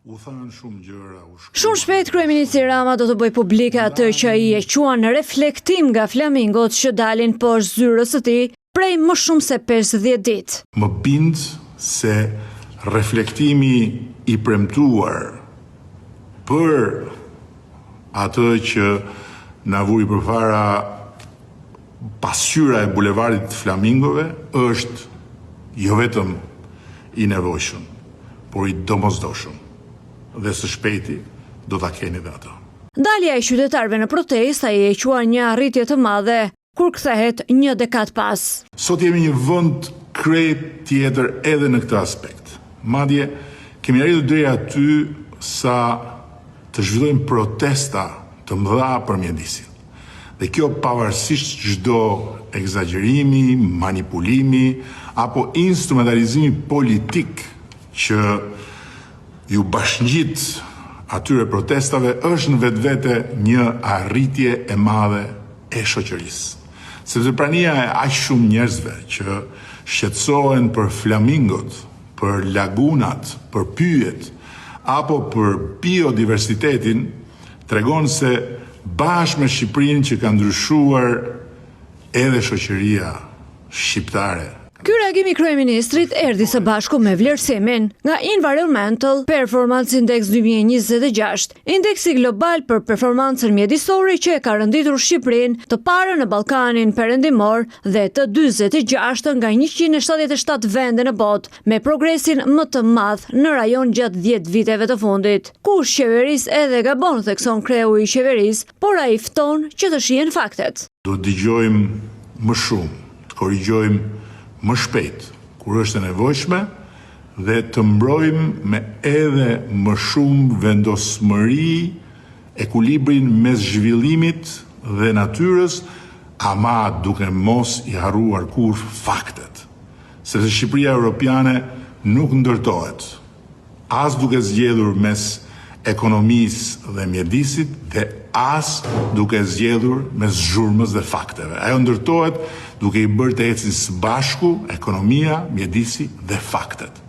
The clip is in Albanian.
Shumë shpejt kryeministri Rama do të bëjë publike atë që ai e quan reflektim nga flamingot që dalin poshtë zyrës së tij prej më shumë se 50 ditë. Më bind se reflektimi i premtuar për atë që na vuri përpara pasqyra e bulevardit të Flamingove është jo vetëm i nevojshëm, por i domosdoshëm. Dhe së shpejti do ta keni dhe ato. Dalja e qytetarëve në protestë ai e quan një arritje të madhe kur kthehet një dekadë pas. Sot jemi një vend krejt tjetër edhe në këtë aspekt. Madje kemi arritur deri aty sa të zhvillojmë protesta të mëdha për mjedisin. Dhe kjo pavarësisht çdo egzagjerimi, manipulimi apo instrumentalizimi politik që ju bashngjit atyre protestave është në vetvete një arritje e madhe e shoqërisë. Sepse prania e aq shumë njerëzve që shqetësohen për flamingot, për lagunat, për pyjet apo për biodiversitetin tregon se bashkë me Shqipërinë që ka ndryshuar edhe shoqëria shqiptare. Ky reagim i kryeministrit erdhi së bashku me vlerësimin nga Environmental Performance Index 2026, indeksi global për performancën mjedisore që e ka rënditur Shqipërinë të parë në Ballkanin Perëndimor dhe të 46 nga 177 vende në botë, me progresin më të madh në rajon gjatë 10 viteve të fundit. Kush qeverisë edhe gabon, thekson kreu i qeverisë, por ai fton që të shihen faktet. Do të dëgjojmë më shumë, të korrigjojmë më shpejt, kur është e nevojshme, dhe të mbrojmë me edhe më shumë vendosmëri ekuilibrin mes zhvillimit dhe natyrës, ama duke mos i harruar kur faktet. Sepse Shqipëria Europiane nuk ndërtohet, as duke zgjedhur mes ekonomisë dhe mjedisit, dhe as duke zgjedhur mes zhurmës dhe fakteve. Ajo ndërtohet duke i bërë të ecin së bashku ekonomia, mjedisi dhe faktet.